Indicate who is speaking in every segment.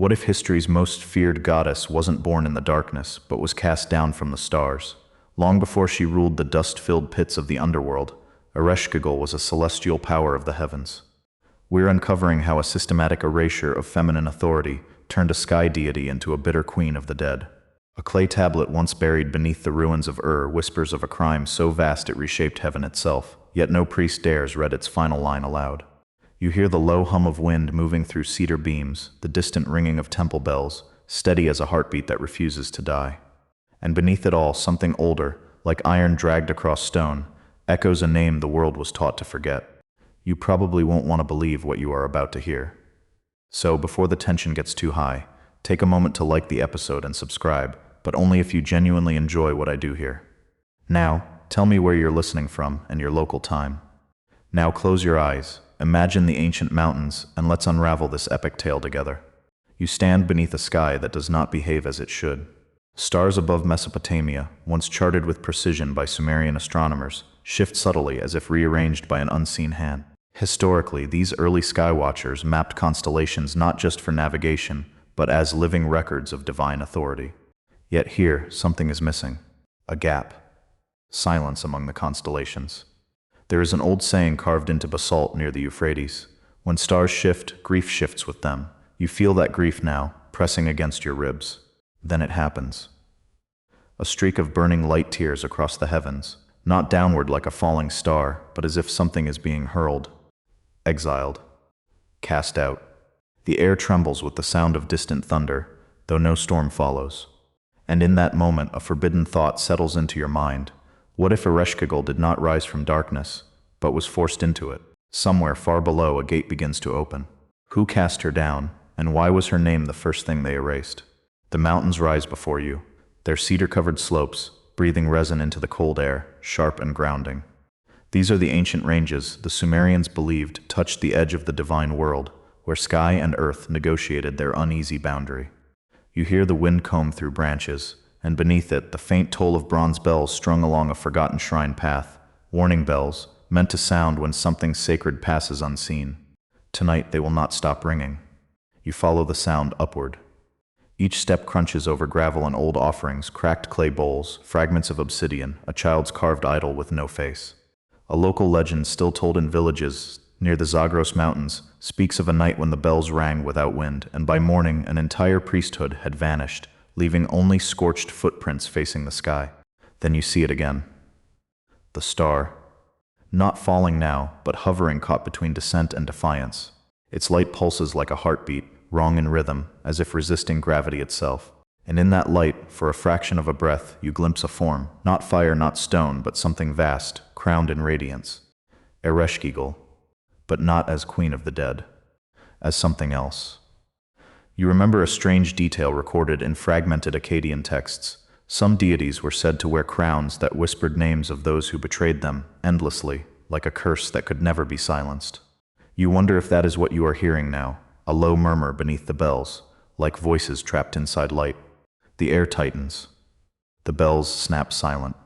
Speaker 1: What if history's most feared goddess wasn't born in the darkness, but was cast down from the stars? Long before she ruled the dust-filled pits of the underworld, Ereshkigal was a celestial power of the heavens. We're uncovering how a systematic erasure of feminine authority turned a sky deity into a bitter queen of the dead. A clay tablet once buried beneath the ruins of whispers of a crime so vast it reshaped heaven itself, yet no priest dares read its final line aloud. You hear the low hum of wind moving through cedar beams, the distant ringing of temple bells, steady as a heartbeat that refuses to die. And beneath it all, something older, like iron dragged across stone, echoes a name the world was taught to forget. You probably won't want to believe what you are about to hear. So, before the tension gets too high, take a moment to like the episode and subscribe, but only if you genuinely enjoy what I do here. Now, tell me where you're listening from and your local time. Now close your eyes, imagine the ancient mountains, and let's unravel this epic tale together. You stand beneath a sky that does not behave as it should. Stars above Mesopotamia, once charted with precision by Sumerian astronomers, shift subtly as if rearranged by an unseen hand. Historically, these early sky watchers mapped constellations not just for navigation, but as living records of divine authority. Yet here, something is missing. A gap. Silence among the constellations. There is an old saying carved into basalt near the Euphrates. When stars shift, grief shifts with them. You feel that grief now, pressing against your ribs. Then it happens. A streak of burning light tears across the heavens, not downward like a falling star, but as if something is being hurled. Exiled. Cast out. The air trembles with the sound of distant thunder, though no storm follows. And in that moment, a forbidden thought settles into your mind. What if Ereshkigal did not rise from darkness, but was forced into it? Somewhere far below, a gate begins to open. Who cast her down, and why was her name the first thing they erased? The mountains rise before you, their cedar-covered slopes, breathing resin into the cold air, sharp and grounding. These are the ancient ranges the Sumerians believed touched the edge of the divine world, where sky and earth negotiated their uneasy boundary. You hear the wind comb through branches, and beneath it, the faint toll of bronze bells strung along a forgotten shrine path, warning bells, meant to sound when something sacred passes unseen. Tonight they will not stop ringing. You follow the sound upward. Each step crunches over gravel and old offerings, cracked clay bowls, fragments of obsidian, a child's carved idol with no face. A local legend still told in villages near the Zagros Mountains speaks of a night when the bells rang without wind, and by morning an entire priesthood had vanished, leaving only scorched footprints facing the sky. Then you see it again. The star. Not falling now, but hovering caught between descent and defiance. Its light pulses like a heartbeat, wrong in rhythm, as if resisting gravity itself. And in that light, for a fraction of a breath, you glimpse a form, not fire, not stone, but something vast, crowned in radiance. Ereshkigal, but not as queen of the dead, as something else. You remember a strange detail recorded in fragmented Akkadian texts. Some deities were said to wear crowns that whispered names of those who betrayed them, endlessly, like a curse that could never be silenced. You wonder if that is what you are hearing now, a low murmur beneath the bells, like voices trapped inside light. The air tightens. The bells snap silent.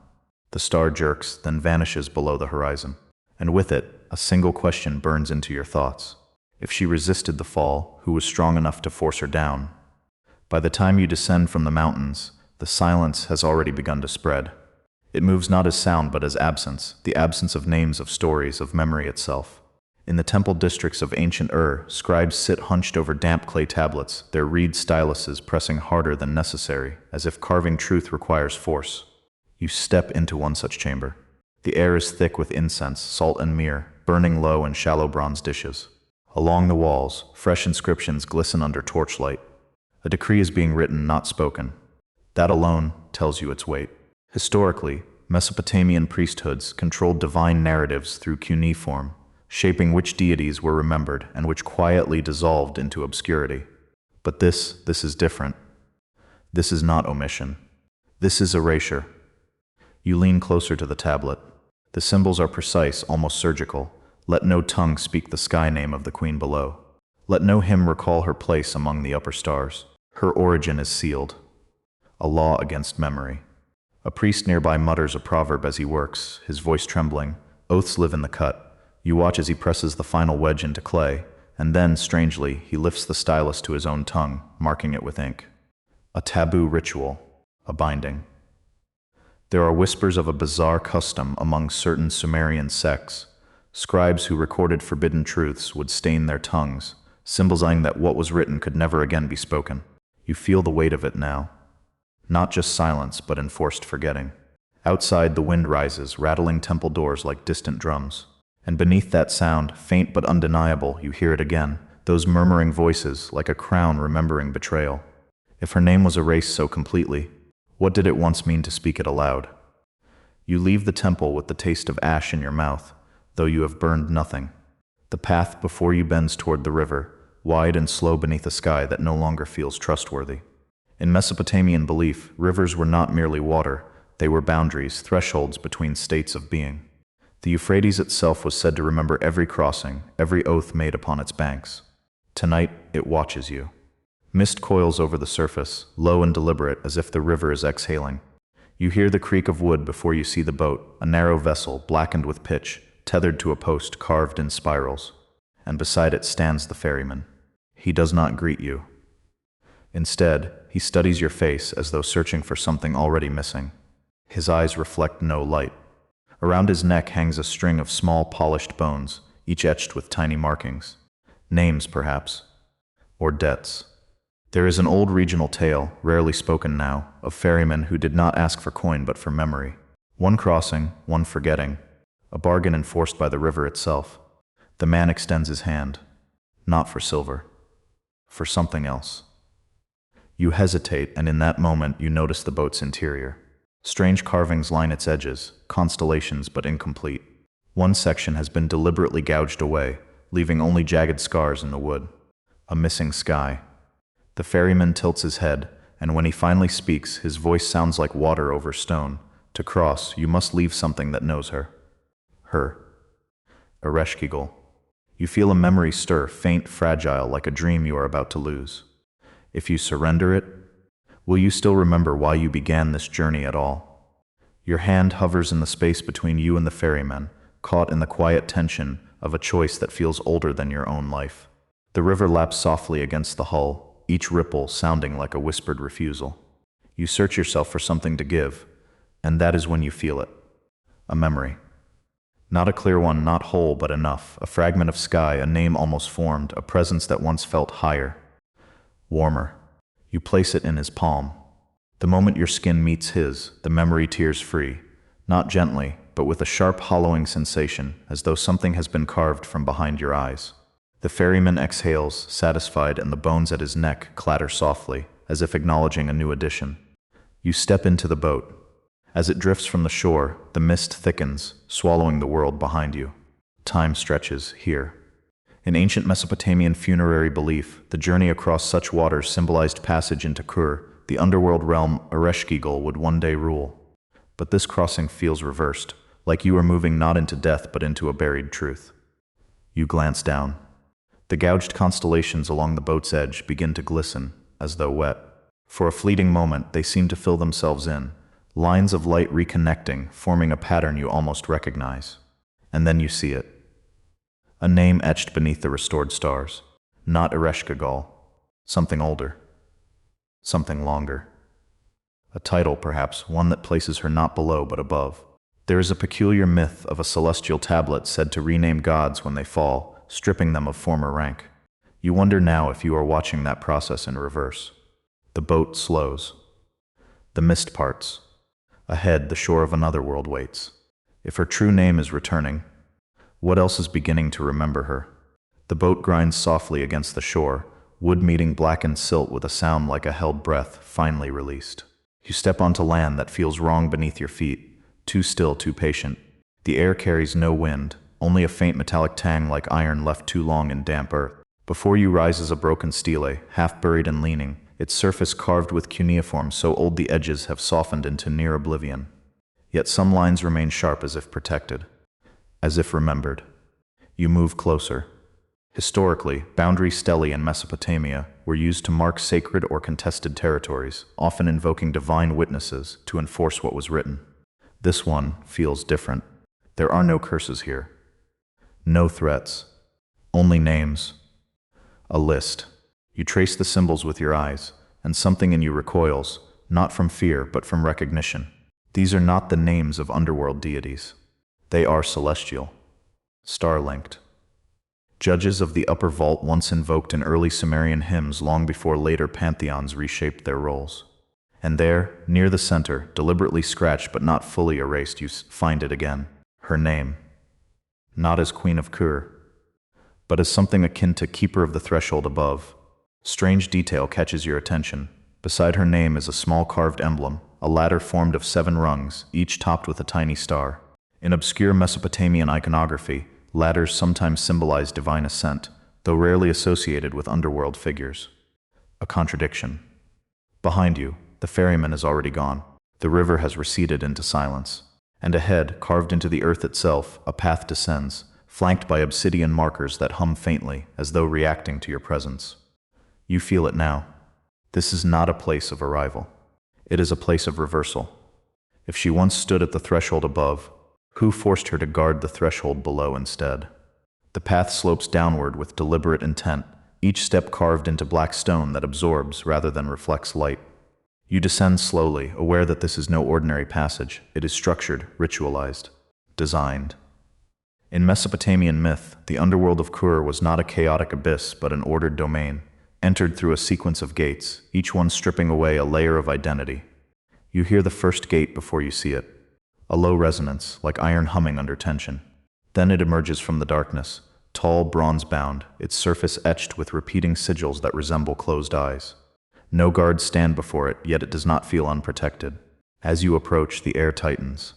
Speaker 1: The star jerks, then vanishes below the horizon. And with it, a single question burns into your thoughts. If she resisted the fall, who was strong enough to force her down? By the time you descend from the mountains, the silence has already begun to spread. It moves not as sound but as absence, the absence of names, of stories, of memory itself. In the temple districts of ancient scribes sit hunched over damp clay tablets, their reed styluses pressing harder than necessary, as if carving truth requires force. You step into one such chamber. The air is thick with incense, salt and myrrh, burning low in shallow bronze dishes. Along the walls, fresh inscriptions glisten under torchlight. A decree is being written, not spoken. That alone tells you its weight. Historically, Mesopotamian priesthoods controlled divine narratives through cuneiform, shaping which deities were remembered and which quietly dissolved into obscurity. But this is different. This is not omission. This is erasure. You lean closer to the tablet. The symbols are precise, almost surgical. Let no tongue speak the sky name of the queen below. Let no hymn recall her place among the upper stars. Her origin is sealed. A law against memory. A priest nearby mutters a proverb as he works, his voice trembling. Oaths live in the cut. You watch as he presses the final wedge into clay, and then, strangely, he lifts the stylus to his own tongue, marking it with ink. A taboo ritual, a binding. There are whispers of a bizarre custom among certain Sumerian sects. Scribes who recorded forbidden truths would stain their tongues, symbolizing that what was written could never again be spoken. You feel the weight of it now. Not just silence, but enforced forgetting. Outside, the wind rises, rattling temple doors like distant drums. And beneath that sound, faint but undeniable, you hear it again, those murmuring voices, like a crown remembering betrayal. If her name was erased so completely, what did it once mean to speak it aloud? You leave the temple with the taste of ash in your mouth, though you have burned nothing. The path before you bends toward the river, wide and slow beneath a sky that no longer feels trustworthy. In Mesopotamian belief, rivers were not merely water, they were boundaries, thresholds between states of being. The Euphrates itself was said to remember every crossing, every oath made upon its banks. Tonight, it watches you. Mist coils over the surface, low and deliberate, as if the river is exhaling. You hear the creak of wood before you see the boat, a narrow vessel, blackened with pitch, tethered to a post carved in spirals. And beside it stands the ferryman. He does not greet you. Instead, he studies your face as though searching for something already missing. His eyes reflect no light. Around his neck hangs a string of small polished bones, each etched with tiny markings. Names, perhaps. Or debts. There is an old regional tale, rarely spoken now, of ferrymen who did not ask for coin but for memory. One crossing, one forgetting. A bargain enforced by the river itself. The man extends his hand. Not for silver. For something else. You hesitate, and in that moment you notice the boat's interior. Strange carvings line its edges, constellations but incomplete. One section has been deliberately gouged away, leaving only jagged scars in the wood. A missing sky. The ferryman tilts his head, and when he finally speaks, his voice sounds like water over stone. To cross, you must leave something that knows her. Her. Ereshkigal. You feel a memory stir, faint, fragile, like a dream you are about to lose. If you surrender it, will you still remember why you began this journey at all? Your hand hovers in the space between you and the ferryman, caught in the quiet tension of a choice that feels older than your own life. The river laps softly against the hull, each ripple sounding like a whispered refusal. You search yourself for something to give, and that is when you feel it. A memory. Not a clear one, not whole, but enough. A fragment of sky, a name almost formed, a presence that once felt higher. Warmer. You place it in his palm. The moment your skin meets his, the memory tears free, not gently, but with a sharp hollowing sensation, as though something has been carved from behind your eyes. The ferryman exhales, satisfied, and the bones at his neck clatter softly, as if acknowledging a new addition. You step into the boat. As it drifts from the shore, the mist thickens, swallowing the world behind you. Time stretches here. In ancient Mesopotamian funerary belief, the journey across such waters symbolized passage into Kur, the underworld realm Ereshkigal would one day rule. But this crossing feels reversed, like you are moving not into death but into a buried truth. You glance down. The gouged constellations along the boat's edge begin to glisten, as though wet. For a fleeting moment, they seem to fill themselves in, lines of light reconnecting, forming a pattern you almost recognize. And then you see it. A name etched beneath the restored stars. Not Ereshkigal. Something older. Something longer. A title, perhaps, one that places her not below but above. There is a peculiar myth of a celestial tablet said to rename gods when they fall, stripping them of former rank. You wonder now if you are watching that process in reverse. The boat slows. The mist parts. Ahead, the shore of another world waits. If her true name is returning, what else is beginning to remember her? The boat grinds softly against the shore, wood meeting blackened silt with a sound like a held breath, finally released. You step onto land that feels wrong beneath your feet, too still, too patient. The air carries no wind, only a faint metallic tang like iron left too long in damp earth. Before you rises a broken stele, half buried and leaning, its surface carved with cuneiform so old the edges have softened into near oblivion. Yet some lines remain sharp as if protected. As if remembered. You move closer. Historically, boundary stelae in Mesopotamia were used to mark sacred or contested territories, often invoking divine witnesses to enforce what was written. This one feels different. There are no curses here. No threats. Only names. A list. You trace the symbols with your eyes, and something in you recoils, not from fear but from recognition. These are not the names of underworld deities. They are celestial, star-linked. Judges of the upper vault once invoked in early Sumerian hymns long before later pantheons reshaped their roles. And there, near the center, deliberately scratched but not fully erased, you find it again. Her name. Not as Queen of Kur, but as something akin to Keeper of the Threshold above. Strange detail catches your attention. Beside her name is a small carved emblem, a ladder formed of 7 rungs, each topped with a tiny star. In obscure Mesopotamian iconography, ladders sometimes symbolize divine ascent, though rarely associated with underworld figures. A contradiction. Behind you, the ferryman is already gone. The river has receded into silence. And ahead, carved into the earth itself, a path descends, flanked by obsidian markers that hum faintly, as though reacting to your presence. You feel it now. This is not a place of arrival. It is a place of reversal. If she once stood at the threshold above, who forced her to guard the threshold below instead? The path slopes downward with deliberate intent, each step carved into black stone that absorbs rather than reflects light. You descend slowly, aware that this is no ordinary passage. It is structured, ritualized, designed. In Mesopotamian myth, the underworld of Kur was not a chaotic abyss but an ordered domain, entered through a sequence of gates, each one stripping away a layer of identity. You hear the first gate before you see it. A low resonance, like iron humming under tension. Then it emerges from the darkness, tall, bronze-bound, its surface etched with repeating sigils that resemble closed eyes. No guards stand before it, yet it does not feel unprotected. As you approach, the air tightens.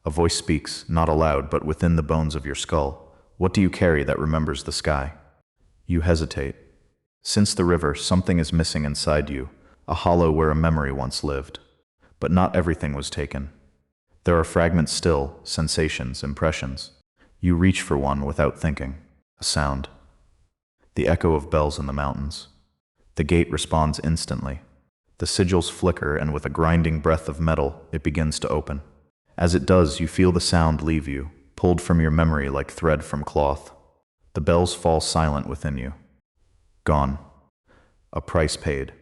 Speaker 1: A voice speaks, not aloud, but within the bones of your skull. What do you carry that remembers the sky? You hesitate. Since the river, something is missing inside you, a hollow where a memory once lived. But not everything was taken. There are fragments still, sensations, impressions. You reach for one without thinking. A sound. The echo of bells in the mountains. The gate responds instantly. The sigils flicker, and with a grinding breath of metal, it begins to open. As it does, you feel the sound leave you, pulled from your memory like thread from cloth. The bells fall silent within you. Gone. A price paid.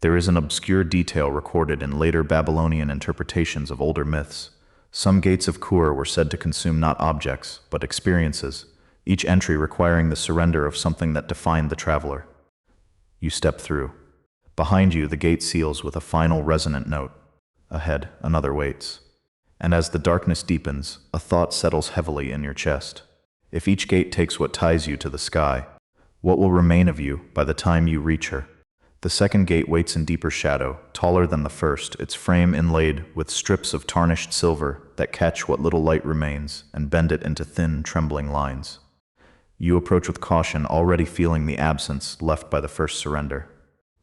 Speaker 1: There is an obscure detail recorded in later Babylonian interpretations of older myths. Some gates of Kur were said to consume not objects, but experiences, each entry requiring the surrender of something that defined the traveler. You step through. Behind you, the gate seals with a final resonant note. Ahead, another waits. And as the darkness deepens, a thought settles heavily in your chest. If each gate takes what ties you to the sky, what will remain of you by the time you reach her? The second gate waits in deeper shadow, taller than the first, its frame inlaid with strips of tarnished silver that catch what little light remains and bend it into thin, trembling lines. You approach with caution, already feeling the absence left by the first surrender.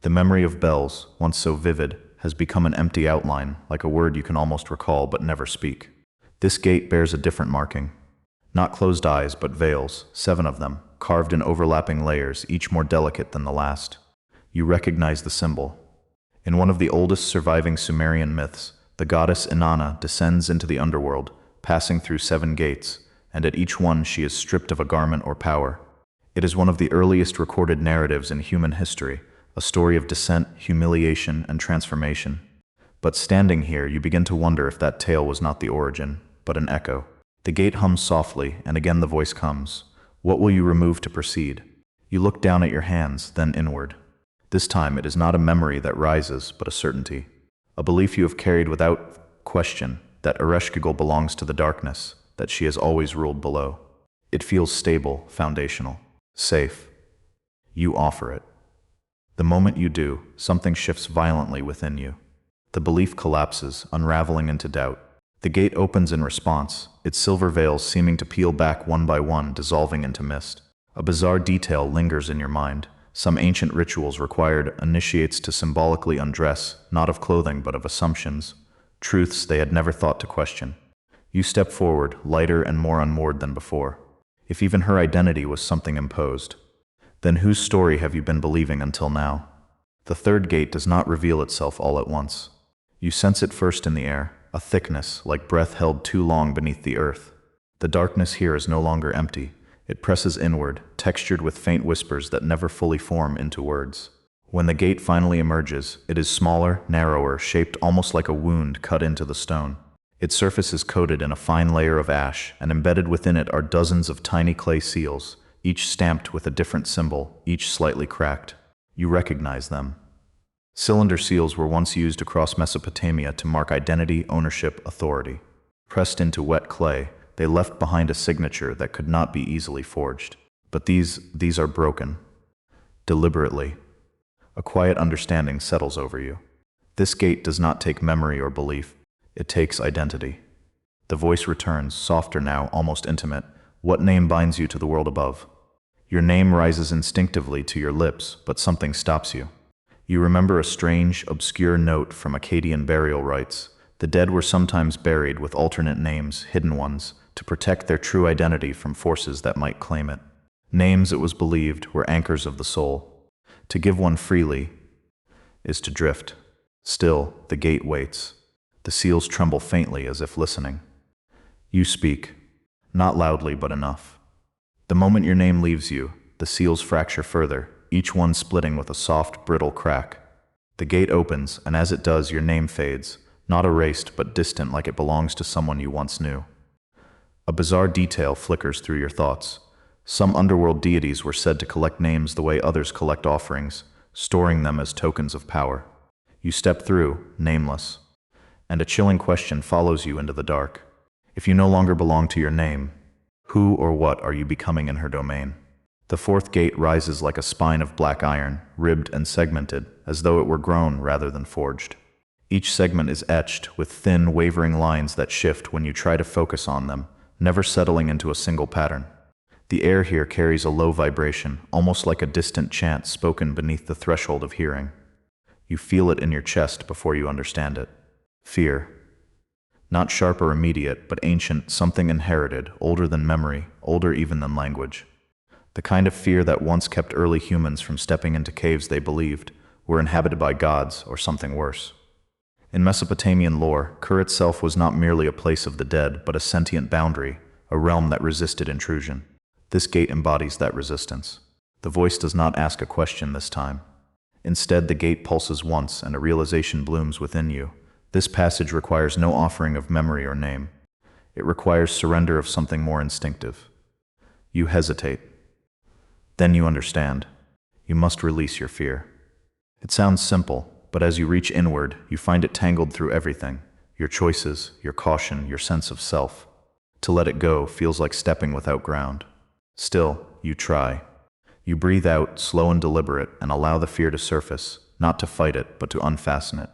Speaker 1: The memory of bells, once so vivid, has become an empty outline, like a word you can almost recall but never speak. This gate bears a different marking. Not closed eyes, but veils, 7 of them, carved in overlapping layers, each more delicate than the last. You recognize the symbol. In one of the oldest surviving Sumerian myths, the goddess Inanna descends into the underworld, passing through 7 gates, and at each one she is stripped of a garment or power. It is one of the earliest recorded narratives in human history, a story of descent, humiliation, and transformation. But standing here, you begin to wonder if that tale was not the origin, but an echo. The gate hums softly, and again the voice comes. What will you remove to proceed? You look down at your hands, then inward. This time it is not a memory that rises, but a certainty. A belief you have carried without question, that Ereshkigal belongs to the darkness, that she has always ruled below. It feels stable, foundational, safe. You offer it. The moment you do, something shifts violently within you. The belief collapses, unraveling into doubt. The gate opens in response, its silver veils seeming to peel back one by one, dissolving into mist. A bizarre detail lingers in your mind. Some ancient rituals required initiates to symbolically undress, not of clothing but of assumptions, truths they had never thought to question. You step forward, lighter and more unmoored than before. If even her identity was something imposed, then whose story have you been believing until now? The third gate does not reveal itself all at once. You sense it first in the air, a thickness like breath held too long beneath the earth. The darkness here is no longer empty. It presses inward, textured with faint whispers that never fully form into words. When the gate finally emerges, it is smaller, narrower, shaped almost like a wound cut into the stone. Its surface is coated in a fine layer of ash, and embedded within it are dozens of tiny clay seals, each stamped with a different symbol, each slightly cracked. You recognize them. Cylinder seals were once used across Mesopotamia to mark identity, ownership, authority. Pressed into wet clay, they left behind a signature that could not be easily forged. But these are broken. Deliberately. A quiet understanding settles over you. This gate does not take memory or belief. It takes identity. The voice returns, softer now, almost intimate. What name binds you to the world above? Your name rises instinctively to your lips, but something stops you. You remember a strange, obscure note from Akkadian burial rites. The dead were sometimes buried with alternate names, hidden ones, to protect their true identity from forces that might claim it. Names, it was believed, were anchors of the soul. To give one freely is to drift. Still, the gate waits. The seals tremble faintly as if listening. You speak, not loudly but enough. The moment your name leaves you, the seals fracture further, each one splitting with a soft, brittle crack. The gate opens, and as it does, your name fades, not erased but distant, like it belongs to someone you once knew. A bizarre detail flickers through your thoughts. Some underworld deities were said to collect names the way others collect offerings, storing them as tokens of power. You step through, nameless, and a chilling question follows you into the dark. If you no longer belong to your name, who or what are you becoming in her domain? The fourth gate rises like a spine of black iron, ribbed and segmented, as though it were grown rather than forged. Each segment is etched with thin, wavering lines that shift when you try to focus on them, never settling into a single pattern. The air here carries a low vibration, almost like a distant chant spoken beneath the threshold of hearing. You feel it in your chest before you understand it. Fear. Not sharp or immediate, but ancient, something inherited, older than memory, older even than language. The kind of fear that once kept early humans from stepping into caves they believed were inhabited by gods or something worse. In Mesopotamian lore, Kur itself was not merely a place of the dead, but a sentient boundary, a realm that resisted intrusion. This gate embodies that resistance. The voice does not ask a question this time. Instead, the gate pulses once and a realization blooms within you. This passage requires no offering of memory or name. It requires surrender of something more instinctive. You hesitate. Then you understand. You must release your fear. It sounds simple, but as you reach inward, you find it tangled through everything. Your choices, your caution, your sense of self. To let it go feels like stepping without ground. Still, you try. You breathe out, slow and deliberate, and allow the fear to surface, not to fight it, but to unfasten it.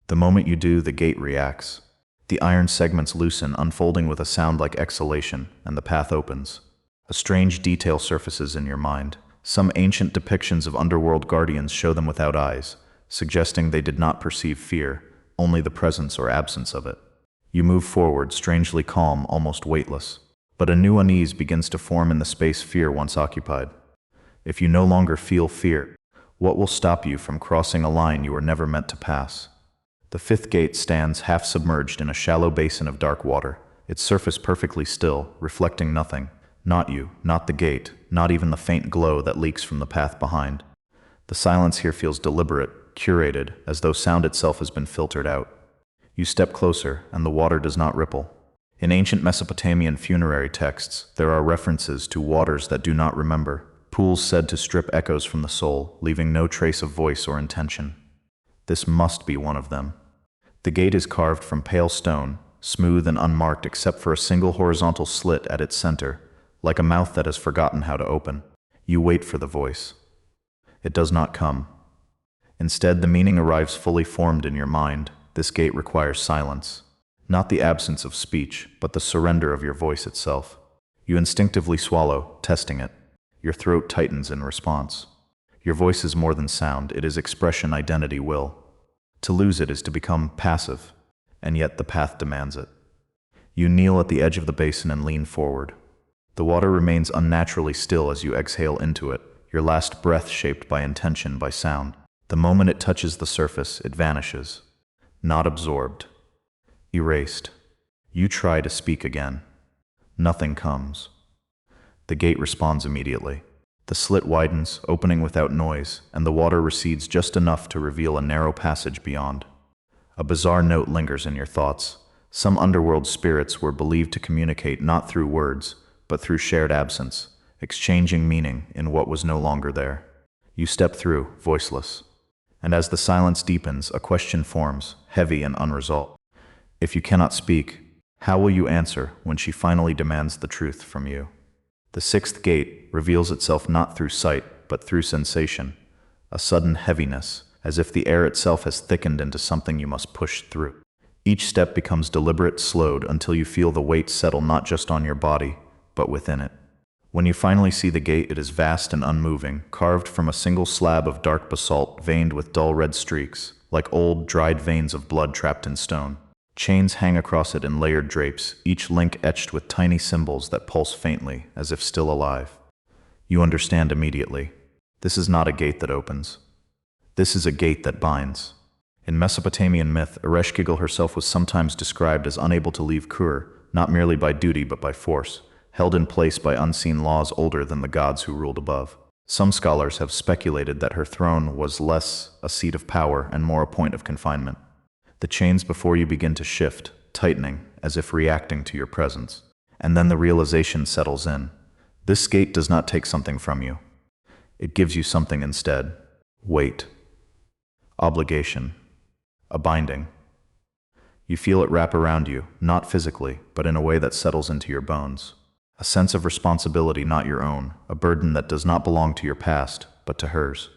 Speaker 1: The moment you do, the gate reacts. The iron segments loosen, unfolding with a sound like exhalation, and the path opens. A strange detail surfaces in your mind. Some ancient depictions of underworld guardians show them without eyes, suggesting they did not perceive fear, only the presence or absence of it. You move forward, strangely calm, almost weightless. But a new unease begins to form in the space fear once occupied. If you no longer feel fear, what will stop you from crossing a line you were never meant to pass? The fifth gate stands half submerged in a shallow basin of dark water, its surface perfectly still, reflecting nothing. Not you, not the gate, not even the faint glow that leaks from the path behind. The silence here feels deliberate, curated, as though sound itself has been filtered out. You step closer, and the water does not ripple. In ancient Mesopotamian funerary texts, there are references to waters that do not remember, pools said to strip echoes from the soul, leaving no trace of voice or intention. This must be one of them. The gate is carved from pale stone, smooth and unmarked except for a single horizontal slit at its center, like a mouth that has forgotten how to open. You wait for the voice. It does not come. Instead, the meaning arrives fully formed in your mind. This gate requires silence. Not the absence of speech, but the surrender of your voice itself. You instinctively swallow, testing it. Your throat tightens in response. Your voice is more than sound, it is expression, identity, will. To lose it is to become passive, and yet the path demands it. You kneel at the edge of the basin and lean forward. The water remains unnaturally still as you exhale into it, your last breath shaped by intention, by sound. The moment it touches the surface, it vanishes. Not absorbed. Erased. You try to speak again. Nothing comes. The gate responds immediately. The slit widens, opening without noise, and the water recedes just enough to reveal a narrow passage beyond. A bizarre note lingers in your thoughts. Some underworld spirits were believed to communicate not through words, but through shared absence, exchanging meaning in what was no longer there. You step through, voiceless. And as the silence deepens, a question forms, heavy and unresolved. If you cannot speak, how will you answer when she finally demands the truth from you? The sixth gate reveals itself not through sight, but through sensation, a sudden heaviness, as if the air itself has thickened into something you must push through. Each step becomes deliberate, slowed, until you feel the weight settle not just on your body, but within it. When you finally see the gate, it is vast and unmoving, carved from a single slab of dark basalt veined with dull red streaks, like old, dried veins of blood trapped in stone. Chains hang across it in layered drapes, each link etched with tiny symbols that pulse faintly, as if still alive. You understand immediately. This is not a gate that opens. This is a gate that binds. In Mesopotamian myth, Ereshkigal herself was sometimes described as unable to leave Kur, not merely by duty but by force, held in place by unseen laws older than the gods who ruled above. Some scholars have speculated that her throne was less a seat of power and more a point of confinement. The chains before you begin to shift, tightening, as if reacting to your presence. And then the realization settles in. This gate does not take something from you. It gives you something instead. Weight. Obligation. A binding. You feel it wrap around you, not physically, but in a way that settles into your bones. A sense of responsibility not your own, a burden that does not belong to your past, but to hers.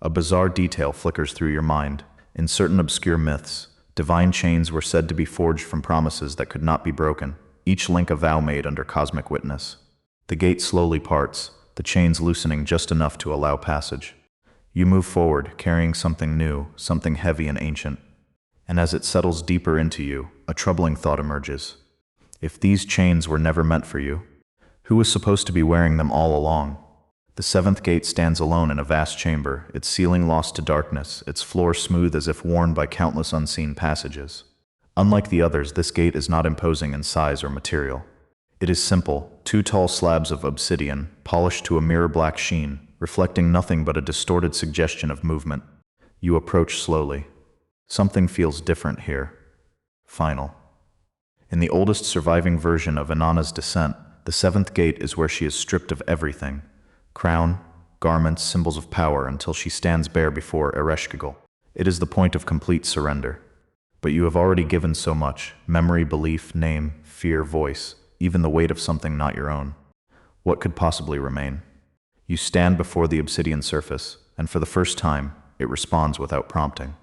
Speaker 1: A bizarre detail flickers through your mind. In certain obscure myths, divine chains were said to be forged from promises that could not be broken, each link a vow made under cosmic witness. The gate slowly parts, the chains loosening just enough to allow passage. You move forward, carrying something new, something heavy and ancient. And as it settles deeper into you, a troubling thought emerges. If these chains were never meant for you, who was supposed to be wearing them all along? The seventh gate stands alone in a vast chamber, its ceiling lost to darkness, its floor smooth as if worn by countless unseen passages. Unlike the others, this gate is not imposing in size or material. It is simple, two tall slabs of obsidian, polished to a mirror-black sheen, reflecting nothing but a distorted suggestion of movement. You approach slowly. Something feels different here. Final. In the oldest surviving version of Inanna's descent, the seventh gate is where she is stripped of everything. Crown, garments, symbols of power, until she stands bare before Ereshkigal. It is the point of complete surrender. But you have already given so much: memory, belief, name, fear, voice, even the weight of something not your own. What could possibly remain? You stand before the obsidian surface, and for the first time, it responds without prompting.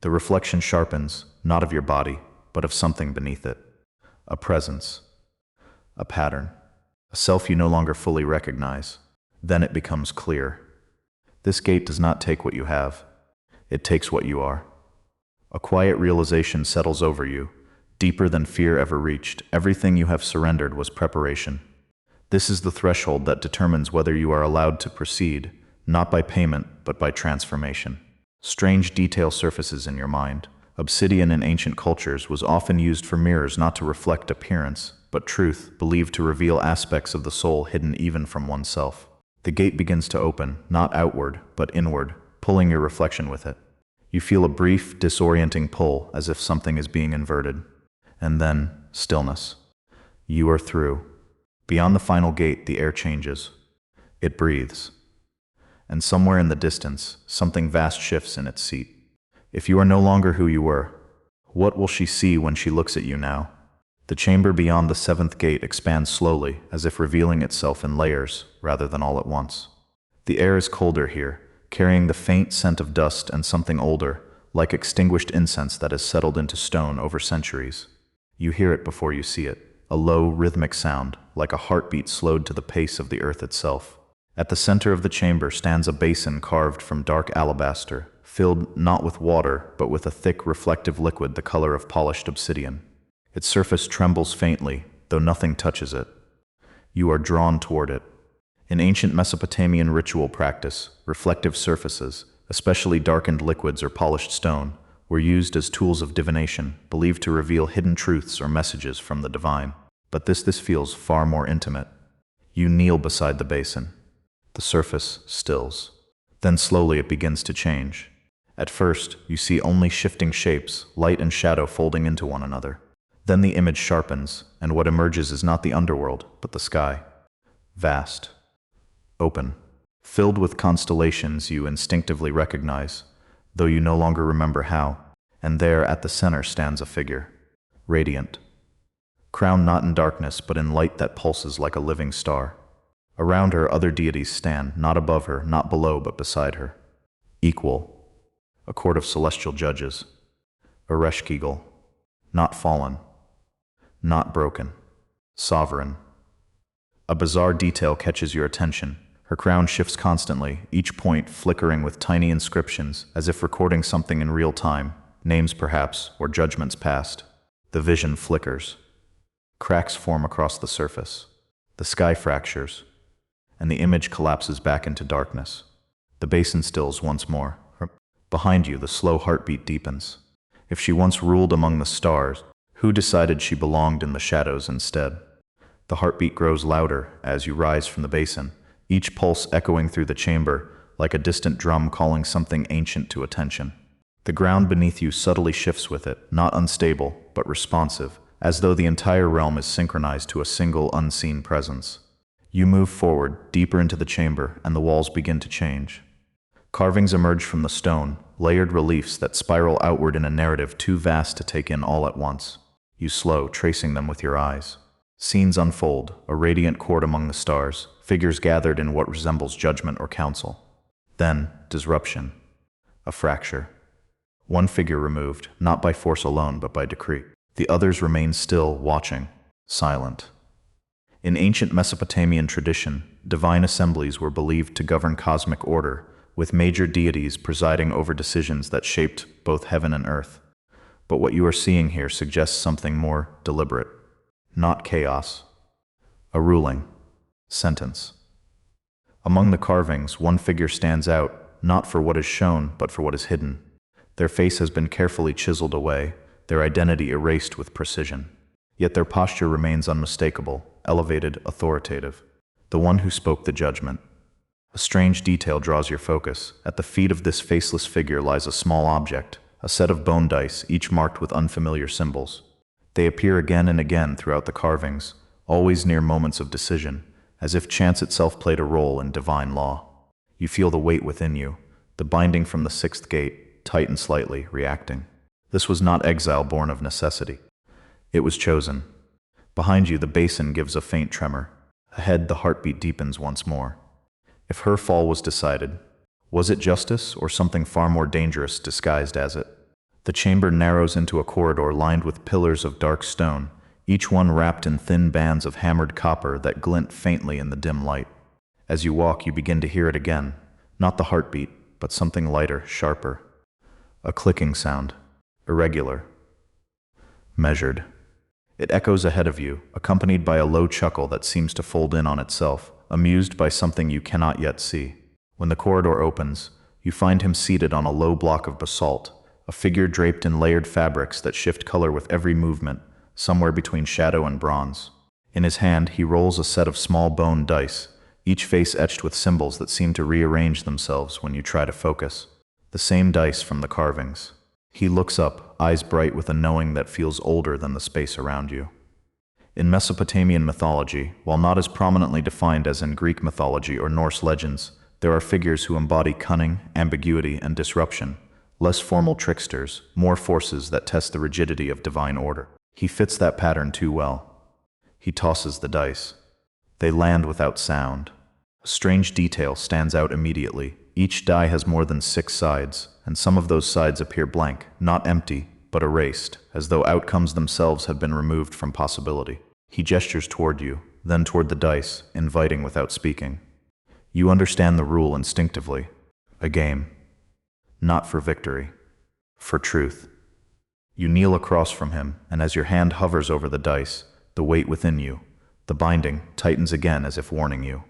Speaker 1: The reflection sharpens, not of your body, but of something beneath it. A presence. A pattern. A self you no longer fully recognize. Then it becomes clear. This gate does not take what you have. It takes what you are. A quiet realization settles over you. Deeper than fear ever reached, everything you have surrendered was preparation. This is the threshold that determines whether you are allowed to proceed, not by payment, but by transformation. Strange detail surfaces in your mind. Obsidian in ancient cultures was often used for mirrors, not to reflect appearance, but truth, believed to reveal aspects of the soul hidden even from oneself. The gate begins to open, not outward, but inward, pulling your reflection with it. You feel a brief, disorienting pull, as if something is being inverted. And then, stillness. You are through. Beyond the final gate, the air changes. It breathes. And somewhere in the distance, something vast shifts in its seat. If you are no longer who you were, what will she see when she looks at you now? The chamber beyond the seventh gate expands slowly, as if revealing itself in layers, rather than all at once. The air is colder here, carrying the faint scent of dust and something older, like extinguished incense that has settled into stone over centuries. You hear it before you see it, a low, rhythmic sound, like a heartbeat slowed to the pace of the earth itself. At the center of the chamber stands a basin carved from dark alabaster, filled not with water, but with a thick, reflective liquid the color of polished obsidian. Its surface trembles faintly, though nothing touches it. You are drawn toward it. In ancient Mesopotamian ritual practice, reflective surfaces, especially darkened liquids or polished stone, were used as tools of divination, believed to reveal hidden truths or messages from the divine. But this feels far more intimate. You kneel beside the basin. The surface stills. Then slowly it begins to change. At first, you see only shifting shapes, light and shadow folding into one another. Then the image sharpens, and what emerges is not the underworld, but the sky. Vast. Open. Filled with constellations you instinctively recognize, though you no longer remember how. And there at the center stands a figure. Radiant. Crowned not in darkness, but in light that pulses like a living star. Around her, other deities stand, not above her, not below, but beside her. Equal. A court of celestial judges. Ereshkigal. Not fallen. Not broken. Sovereign. A bizarre detail catches your attention. Her crown shifts constantly, each point flickering with tiny inscriptions, as if recording something in real time, names perhaps, or judgments past. The vision flickers. Cracks form across the surface. The sky fractures, and the image collapses back into darkness. The basin stills once more. Behind you, the slow heartbeat deepens. If she once ruled among the stars, who decided she belonged in the shadows instead? The heartbeat grows louder as you rise from the basin, each pulse echoing through the chamber like a distant drum calling something ancient to attention. The ground beneath you subtly shifts with it, not unstable, but responsive, as though the entire realm is synchronized to a single unseen presence. You move forward, deeper into the chamber, and the walls begin to change. Carvings emerge from the stone, layered reliefs that spiral outward in a narrative too vast to take in all at once. You slow, tracing them with your eyes. Scenes unfold, a radiant court among the stars, figures gathered in what resembles judgment or council. Then, disruption. A fracture. One figure removed, not by force alone, but by decree. The others remain still, watching, silent. In ancient Mesopotamian tradition, divine assemblies were believed to govern cosmic order, with major deities presiding over decisions that shaped both heaven and earth. But what you are seeing here suggests something more deliberate. Not chaos. A ruling. Sentence. Among the carvings, one figure stands out, not for what is shown, but for what is hidden. Their face has been carefully chiseled away, their identity erased with precision. Yet their posture remains unmistakable, elevated, authoritative. The one who spoke the judgment. A strange detail draws your focus. At the feet of this faceless figure lies a small object, a set of bone dice, each marked with unfamiliar symbols. They appear again and again throughout the carvings, always near moments of decision, as if chance itself played a role in divine law. You feel the weight within you, the binding from the sixth gate, tighten slightly, reacting. This was not exile born of necessity. It was chosen. Behind you, the basin gives a faint tremor. Ahead, the heartbeat deepens once more. If her fall was decided, was it justice or something far more dangerous disguised as it? The chamber narrows into a corridor lined with pillars of dark stone, each one wrapped in thin bands of hammered copper that glint faintly in the dim light. As you walk, you begin to hear it again, not the heartbeat, but something lighter, sharper. A clicking sound, irregular, measured. It echoes ahead of you, accompanied by a low chuckle that seems to fold in on itself, amused by something you cannot yet see. When the corridor opens, you find him seated on a low block of basalt, a figure draped in layered fabrics that shift color with every movement, somewhere between shadow and bronze. In his hand, he rolls a set of small bone dice, each face etched with symbols that seem to rearrange themselves when you try to focus. The same dice from the carvings. He looks up, eyes bright with a knowing that feels older than the space around you. In Mesopotamian mythology, while not as prominently defined as in Greek mythology or Norse legends, there are figures who embody cunning, ambiguity, and disruption, less formal tricksters, more forces that test the rigidity of divine order. He fits that pattern too well. He tosses the dice. They land without sound. A strange detail stands out immediately. Each die has more than 6 sides, and some of those sides appear blank, not empty, but erased, as though outcomes themselves had been removed from possibility. He gestures toward you, then toward the dice, inviting without speaking. You understand the rule instinctively. A game. Not for victory. For truth. You kneel across from him, and as your hand hovers over the dice, the weight within you, the binding, tightens again as if warning you.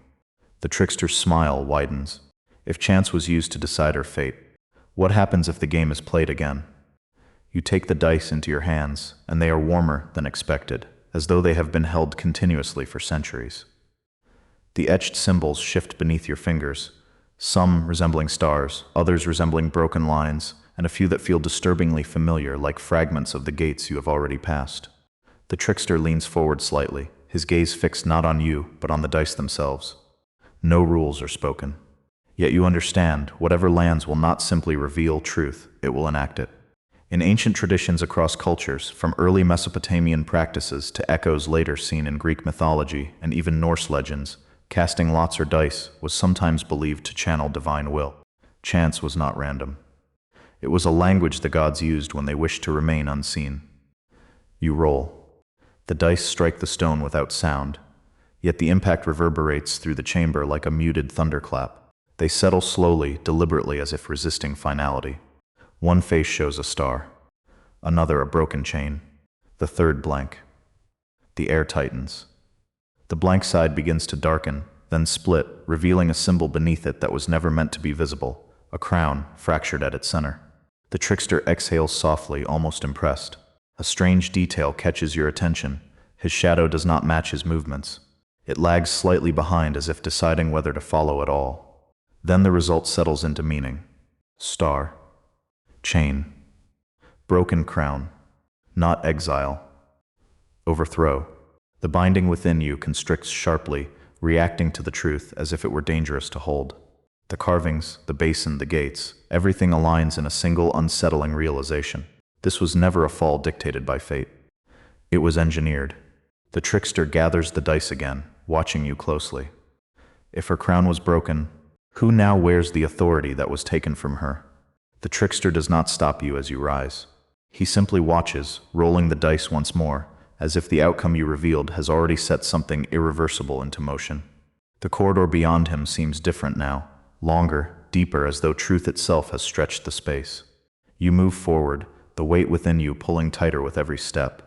Speaker 1: The trickster's smile widens. If chance was used to decide her fate, what happens if the game is played again? You take the dice into your hands, and they are warmer than expected, as though they have been held continuously for centuries. The etched symbols shift beneath your fingers, some resembling stars, others resembling broken lines, and a few that feel disturbingly familiar, like fragments of the gates you have already passed. The trickster leans forward slightly, his gaze fixed not on you, but on the dice themselves. No rules are spoken. Yet you understand, whatever lands will not simply reveal truth, it will enact it. In ancient traditions across cultures, from early Mesopotamian practices to echoes later seen in Greek mythology and even Norse legends, casting lots or dice was sometimes believed to channel divine will. Chance was not random. It was a language the gods used when they wished to remain unseen. You roll. The dice strike the stone without sound, yet the impact reverberates through the chamber like a muted thunderclap. They settle slowly, deliberately, as if resisting finality. One face shows a star, another a broken chain, the third blank. The air tightens. The blank side begins to darken, then split, revealing a symbol beneath it that was never meant to be visible, a crown fractured at its center. The trickster exhales softly, almost impressed. A strange detail catches your attention. His shadow does not match his movements. It lags slightly behind, as if deciding whether to follow at all. Then the result settles into meaning. Star. Chain. Broken crown. Not exile. Overthrow. The binding within you constricts sharply, reacting to the truth as if it were dangerous to hold. The carvings, the basin, the gates, everything aligns in a single unsettling realization. This was never a fall dictated by fate. It was engineered. The trickster gathers the dice again, watching you closely. If her crown was broken, who now wears the authority that was taken from her? The trickster does not stop you as you rise. He simply watches, rolling the dice once more, as if the outcome you revealed has already set something irreversible into motion. The corridor beyond him seems different now, longer, deeper, as though truth itself has stretched the space. You move forward, the weight within you pulling tighter with every step.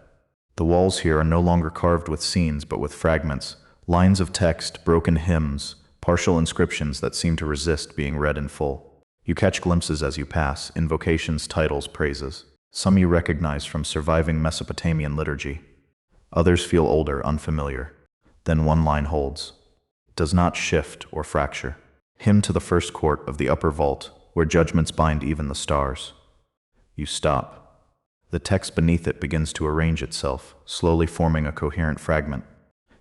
Speaker 1: The walls here are no longer carved with scenes, but with fragments, lines of text, broken hymns, partial inscriptions that seem to resist being read in full. You catch glimpses as you pass, invocations, titles, praises. Some you recognize from surviving Mesopotamian liturgy. Others feel older, unfamiliar. Then one line holds. It does not shift or fracture. Hymn to the first court of the upper vault, where judgments bind even the stars. You stop. The text beneath it begins to arrange itself, slowly forming a coherent fragment.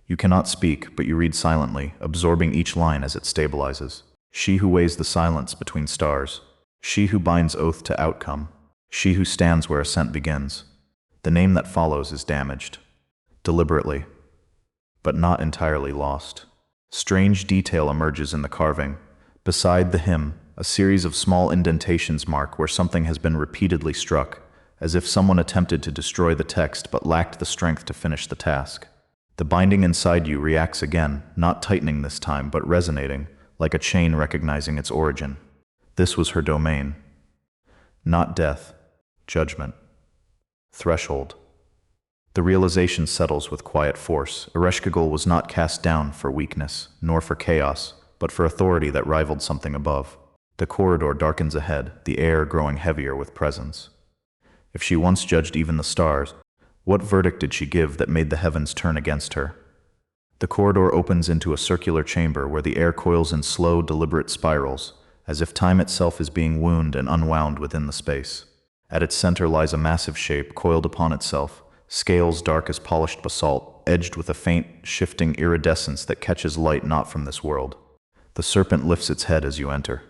Speaker 1: You cannot speak, but you read silently, absorbing each line as it stabilizes. She who weighs the silence between stars. She who binds oath to outcome. She who stands where Ascent begins. The name that follows is damaged. Deliberately, but not entirely lost. Strange detail emerges in the carving. Beside the hymn, a series of small indentations mark where something has been repeatedly struck, as if someone attempted to destroy the text but lacked the strength to finish the task. The binding inside you reacts again, not tightening this time, but resonating, like a chain recognizing its origin. This was her domain. Not death, judgment. Threshold. The realization settles with quiet force. Ereshkigal was not cast down for weakness, nor for chaos, but for authority that rivaled something above. The corridor darkens ahead, the air growing heavier with presence. If she once judged even the stars, what verdict did she give that made the heavens turn against her? The corridor opens into a circular chamber where the air coils in slow, deliberate spirals, as if time itself is being wound and unwound within the space. At its center lies a massive shape coiled upon itself, scales dark as polished basalt, edged with a faint, shifting iridescence that catches light not from this world. The serpent lifts its head as you enter.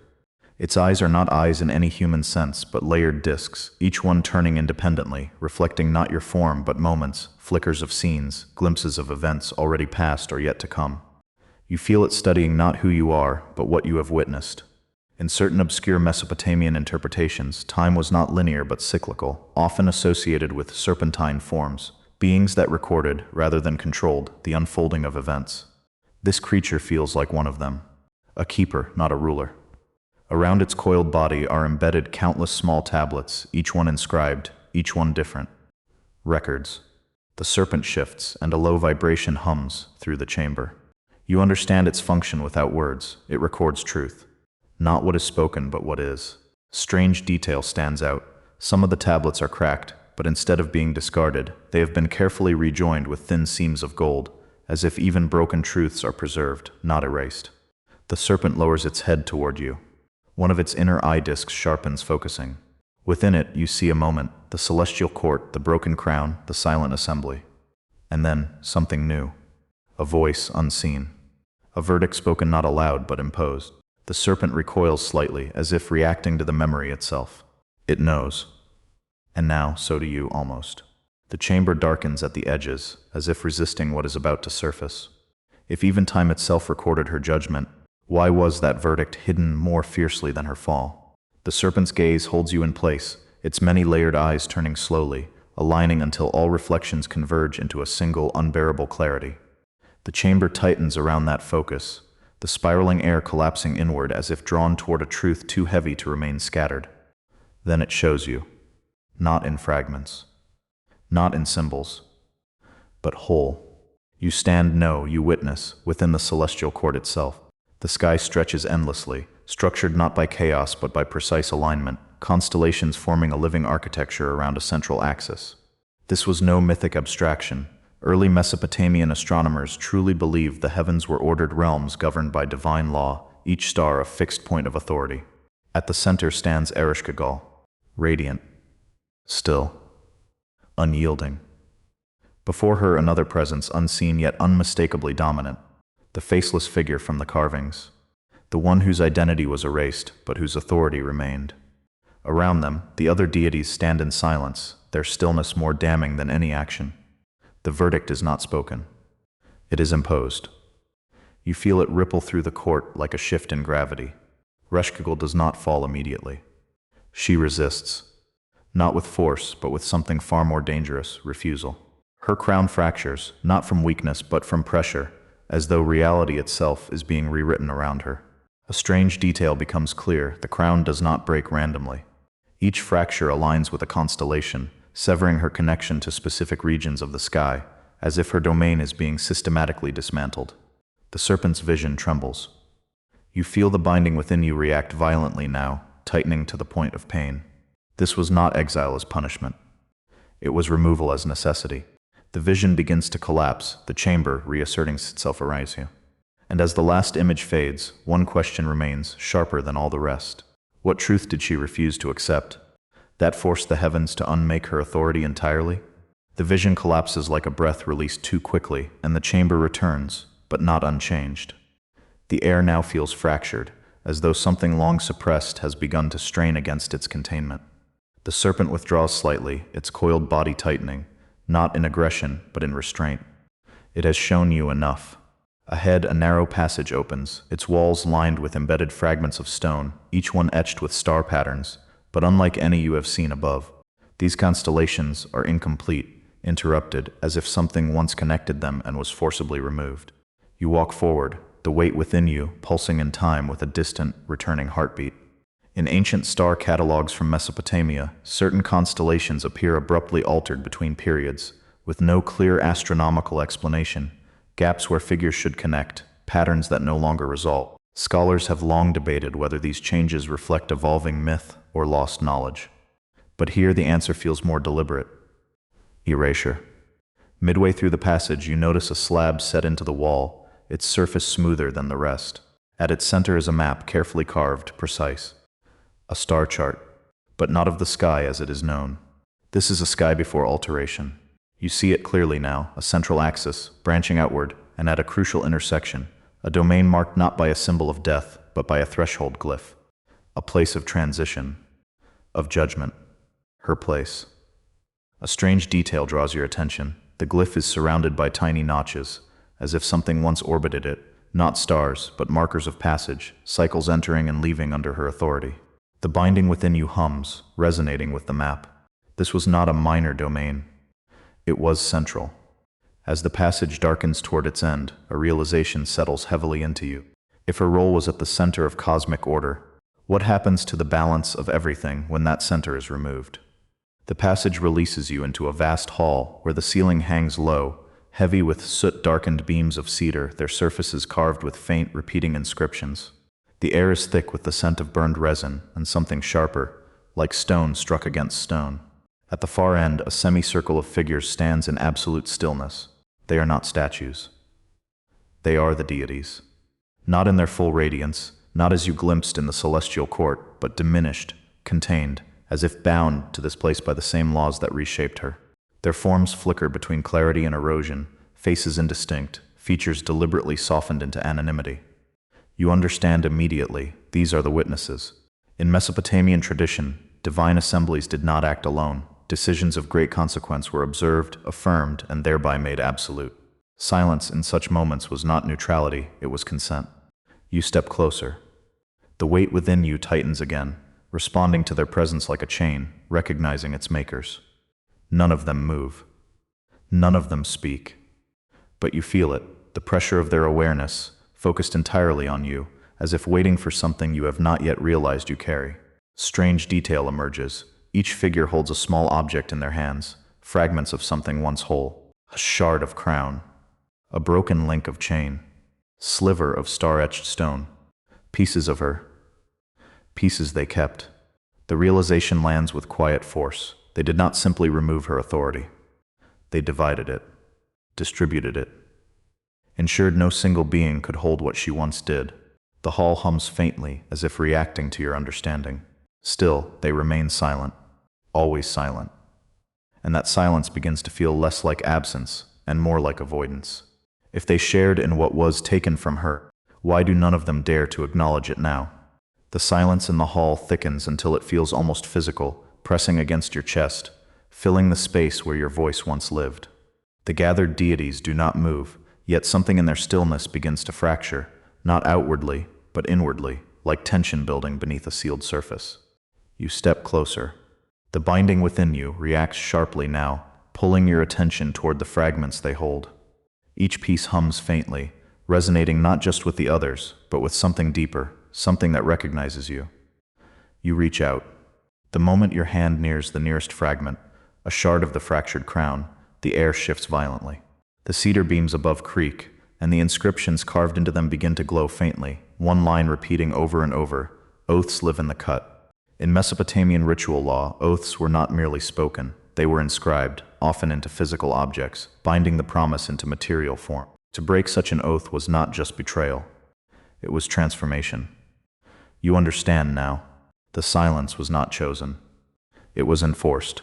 Speaker 1: Its eyes are not eyes in any human sense, but layered discs, each one turning independently, reflecting not your form but moments, flickers of scenes, glimpses of events already past or yet to come. You feel it studying not who you are, but what you have witnessed. In certain obscure Mesopotamian interpretations, time was not linear but cyclical, often associated with serpentine forms, beings that recorded, rather than controlled, the unfolding of events. This creature feels like one of them. A keeper, not a ruler. Around its coiled body are embedded countless small tablets, each one inscribed, each one different. Records. The serpent shifts, and a low vibration hums through the chamber. You understand its function without words. It records truth. Not what is spoken, but what is. Strange detail stands out. Some of the tablets are cracked, but instead of being discarded, they have been carefully rejoined with thin seams of gold, as if even broken truths are preserved, not erased. The serpent lowers its head toward you. One of its inner eye discs sharpens, focusing. Within it, you see a moment, the celestial court, the broken crown, the silent assembly. And then, something new. A voice unseen. A verdict spoken not aloud but imposed. The serpent recoils slightly, as if reacting to the memory itself. It knows. And now, so do you, almost. The chamber darkens at the edges, as if resisting what is about to surface. If even time itself recorded her judgment, why was that verdict hidden more fiercely than her fall? The serpent's gaze holds you in place, its many layered eyes turning slowly, aligning until all reflections converge into a single, unbearable clarity. The chamber tightens around that focus, the spiraling air collapsing inward as if drawn toward a truth too heavy to remain scattered. Then it shows you, not in fragments, not in symbols, but whole. You stand, no, you witness, within the celestial court itself. The sky stretches endlessly, structured not by chaos but by precise alignment, constellations forming a living architecture around a central axis. This was no mythic abstraction. Early Mesopotamian astronomers truly believed the heavens were ordered realms governed by divine law, each star a fixed point of authority. At the center stands Ereshkigal, radiant, still, unyielding. Before her another presence unseen yet unmistakably dominant, the faceless figure from the carvings, the one whose identity was erased but whose authority remained. Around them, the other deities stand in silence, their stillness more damning than any action. The verdict is not spoken. It is imposed. You feel it ripple through the court like a shift in gravity. Ereshkigal does not fall immediately. She resists, not with force, but with something far more dangerous, refusal. Her crown fractures, not from weakness but from pressure, as though reality itself is being rewritten around her. A strange detail becomes clear: the crown does not break randomly. Each fracture aligns with a constellation, severing her connection to specific regions of the sky, as if her domain is being systematically dismantled. The serpent's vision trembles. You feel the binding within you react violently now, tightening to the point of pain. This was not exile as punishment. It was removal as necessity. The vision begins to collapse, the chamber reasserting itself around you. And as the last image fades, one question remains, sharper than all the rest. What truth did she refuse to accept? That forced the heavens to unmake her authority entirely? The vision collapses like a breath released too quickly, and the chamber returns, but not unchanged. The air now feels fractured, as though something long suppressed has begun to strain against its containment. The serpent withdraws slightly, its coiled body tightening, not in aggression, but in restraint. It has shown you enough. Ahead, a narrow passage opens, its walls lined with embedded fragments of stone, each one etched with star patterns, but unlike any you have seen above. These constellations are incomplete, interrupted, as if something once connected them and was forcibly removed. You walk forward, the weight within you pulsing in time with a distant, returning heartbeat. In ancient star catalogs from Mesopotamia, certain constellations appear abruptly altered between periods, with no clear astronomical explanation, gaps where figures should connect, patterns that no longer result. Scholars have long debated whether these changes reflect evolving myth or lost knowledge. But here the answer feels more deliberate. Erasure. Midway through the passage, you notice a slab set into the wall, its surface smoother than the rest. At its center is a map, carefully carved, precise. A star chart, but not of the sky as it is known. This is a sky before alteration. You see it clearly now, a central axis, branching outward, and at a crucial intersection, a domain marked not by a symbol of death, but by a threshold glyph. A place of transition, of judgment. Her place. A strange detail draws your attention. The glyph is surrounded by tiny notches, as if something once orbited it, not stars, but markers of passage, cycles entering and leaving under her authority. The binding within you hums, resonating with the map. This was not a minor domain. It was central. As the passage darkens toward its end, a realization settles heavily into you. If her role was at the center of cosmic order, what happens to the balance of everything when that center is removed? The passage releases you into a vast hall where the ceiling hangs low, heavy with soot-darkened beams of cedar, their surfaces carved with faint, repeating inscriptions. The air is thick with the scent of burned resin and something sharper, like stone struck against stone. At the far end, a semicircle of figures stands in absolute stillness. They are not statues. They are the deities. Not in their full radiance, not as you glimpsed in the celestial court, but diminished, contained, as if bound to this place by the same laws that reshaped her. Their forms flicker between clarity and erosion, faces indistinct, features deliberately softened into anonymity. You understand immediately, these are the witnesses. In Mesopotamian tradition, divine assemblies did not act alone. Decisions of great consequence were observed, affirmed, and thereby made absolute. Silence in such moments was not neutrality, it was consent. You step closer. The weight within you tightens again, responding to their presence like a chain, recognizing its makers. None of them move. None of them speak. But you feel it, the pressure of their awareness, focused entirely on you, as if waiting for something you have not yet realized you carry. Strange detail emerges. Each figure holds a small object in their hands, fragments of something once whole. A shard of crown. A broken link of chain. Sliver of star-etched stone. Pieces of her. Pieces they kept. The realization lands with quiet force. They did not simply remove her authority. They divided it, distributed it, ensured no single being could hold what she once did. The hall hums faintly, as if reacting to your understanding. Still, they remain silent, always silent. And that silence begins to feel less like absence and more like avoidance. If they shared in what was taken from her, why do none of them dare to acknowledge it now? The silence in the hall thickens until it feels almost physical, pressing against your chest, filling the space where your voice once lived. The gathered deities do not move, yet something in their stillness begins to fracture, not outwardly, but inwardly, like tension building beneath a sealed surface. You step closer. The binding within you reacts sharply now, pulling your attention toward the fragments they hold. Each piece hums faintly, resonating not just with the others, but with something deeper, something that recognizes you. You reach out. The moment your hand nears the nearest fragment, a shard of the fractured crown, the air shifts violently. The cedar beams above creak, and the inscriptions carved into them begin to glow faintly, one line repeating over and over, "Oaths live in the cut." In Mesopotamian ritual law, oaths were not merely spoken, they were inscribed, often into physical objects, binding the promise into material form. To break such an oath was not just betrayal, it was transformation. You understand now. The silence was not chosen. It was enforced.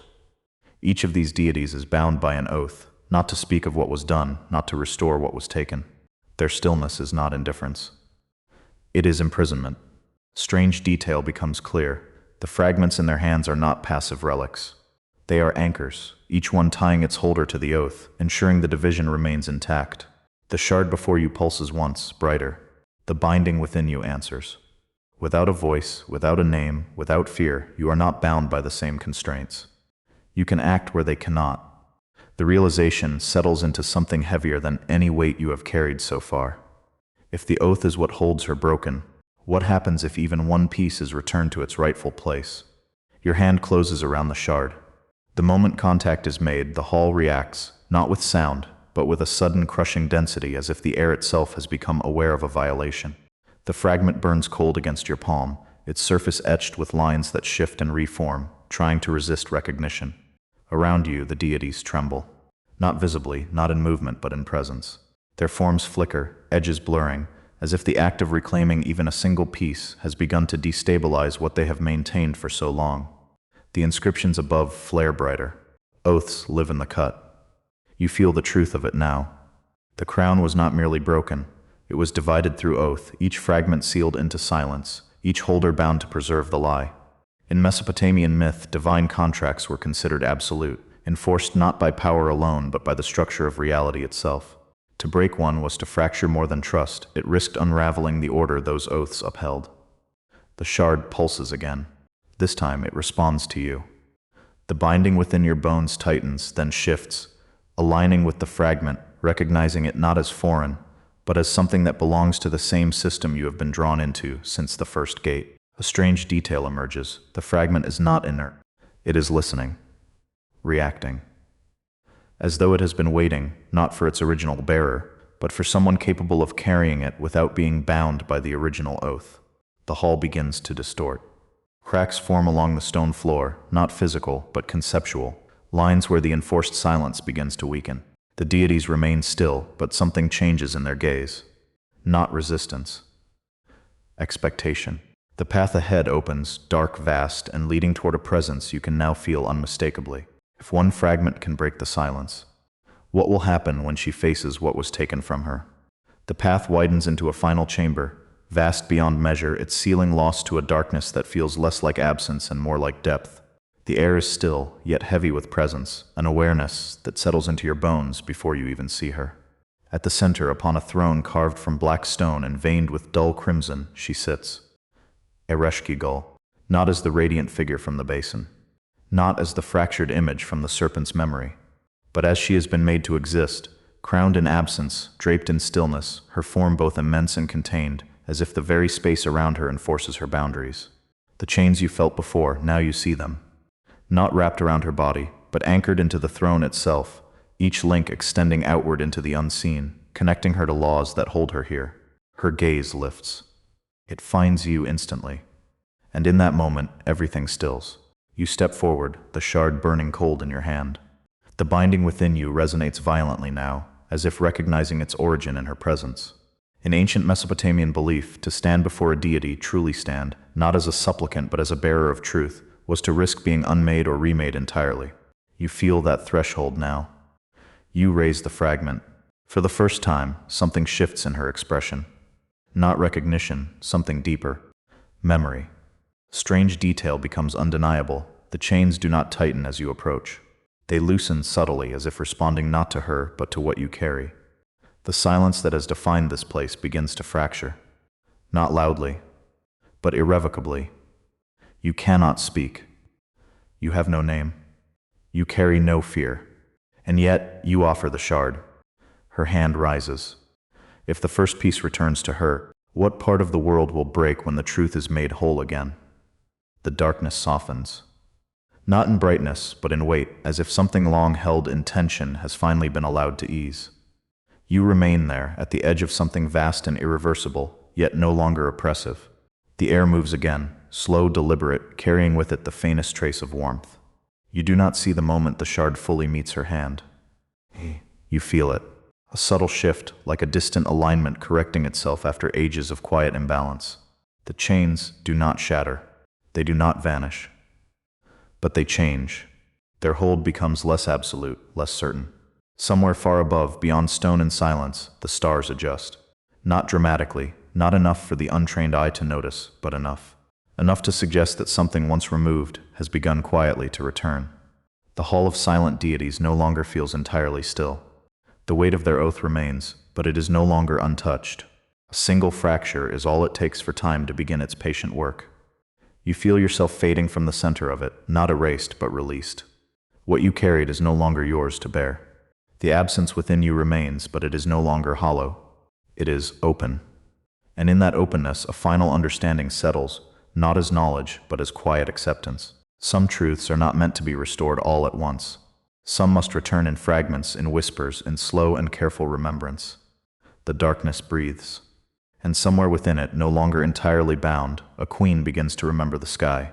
Speaker 1: Each of these deities is bound by an oath, not to speak of what was done, not to restore what was taken. Their stillness is not indifference. It is imprisonment. Strange detail becomes clear. The fragments in their hands are not passive relics. They are anchors, each one tying its holder to the oath, ensuring the division remains intact. The shard before you pulses once, brighter. The binding within you answers. Without a voice, without a name, without fear, you are not bound by the same constraints. You can act where they cannot. The realization settles into something heavier than any weight you have carried so far. If the oath is what holds her broken, what happens if even one piece is returned to its rightful place? Your hand closes around the shard. The moment contact is made, the hall reacts, not with sound, but with a sudden crushing density, as if the air itself has become aware of a violation. The fragment burns cold against your palm, its surface etched with lines that shift and reform, trying to resist recognition. Around you, the deities tremble. Not visibly, not in movement, but in presence. Their forms flicker, edges blurring, as if the act of reclaiming even a single piece has begun to destabilize what they have maintained for so long. The inscriptions above flare brighter. Oaths live in the cut. You feel the truth of it now. The crown was not merely broken. It was divided through oath, each fragment sealed into silence, each holder bound to preserve the lie. In Mesopotamian myth, divine contracts were considered absolute, enforced not by power alone but by the structure of reality itself. To break one was to fracture more than trust. It risked unraveling the order those oaths upheld. The shard pulses again. This time it responds to you. The binding within your bones tightens, then shifts, aligning with the fragment, recognizing it not as foreign, but as something that belongs to the same system you have been drawn into since the first gate. A strange detail emerges. The fragment is not inert. It is listening, reacting, as though it has been waiting, not for its original bearer, but for someone capable of carrying it without being bound by the original oath. The hall begins to distort. Cracks form along the stone floor, not physical, but conceptual, lines where the enforced silence begins to weaken. The deities remain still, but something changes in their gaze. not resistance. Expectation. The path ahead opens, dark, vast, and leading toward a presence you can now feel unmistakably. If one fragment can break the silence, what will happen when she faces what was taken from her? The path widens into a final chamber, vast beyond measure, its ceiling lost to a darkness that feels less like absence and more like depth. The air is still, yet heavy with presence, an awareness that settles into your bones before you even see her. At the center, upon a throne carved from black stone and veined with dull crimson, she sits. Ereshkigal, not as the radiant figure from the basin, not as the fractured image from the serpent's memory, but as she has been made to exist, crowned in absence, draped in stillness, her form both immense and contained, as if the very space around her enforces her boundaries. The chains you felt before, now you see them. Not wrapped around her body, but anchored into the throne itself, each link extending outward into the unseen, connecting her to laws that hold her here. Her gaze lifts. It finds you instantly. And in that moment, everything stills. You step forward, the shard burning cold in your hand. The binding within you resonates violently now, as if recognizing its origin in her presence. In ancient Mesopotamian belief, to stand before a deity, truly stand, not as a supplicant but as a bearer of truth, was to risk being unmade or remade entirely. You feel that threshold now. You raise the fragment. For the first time, something shifts in her expression. Not recognition, something deeper. Memory. Strange detail becomes undeniable. The chains do not tighten as you approach. They loosen subtly, as if responding not to her, but to what you carry. The silence that has defined this place begins to fracture. Not loudly, but irrevocably. You cannot speak. You have no name. You carry no fear. And yet, you offer the shard. Her hand rises. If the first piece returns to her, what part of the world will break when the truth is made whole again? The darkness softens. Not in brightness, but in weight, as if something long held in tension has finally been allowed to ease. You remain there, at the edge of something vast and irreversible, yet no longer oppressive. The air moves again, slow, deliberate, carrying with it the faintest trace of warmth. You do not see the moment the shard fully meets her hand. You feel it. A subtle shift, like a distant alignment correcting itself after ages of quiet imbalance. The chains do not shatter. They do not vanish. But they change. Their hold becomes less absolute, less certain. Somewhere far above, beyond stone and silence, the stars adjust. Not dramatically, not enough for the untrained eye to notice, but enough. Enough to suggest that something once removed has begun quietly to return. The hall of silent deities no longer feels entirely still. The weight of their oath remains, but it is no longer untouched. A single fracture is all it takes for time to begin its patient work. You feel yourself fading from the center of it, not erased but released. What you carried is no longer yours to bear. The absence within you remains, but it is no longer hollow. It is open. And in that openness, a final understanding settles, not as knowledge, but as quiet acceptance. Some truths are not meant to be restored all at once. Some must return in fragments, in whispers, in slow and careful remembrance. The darkness breathes. And somewhere within it, no longer entirely bound, a queen begins to remember the sky.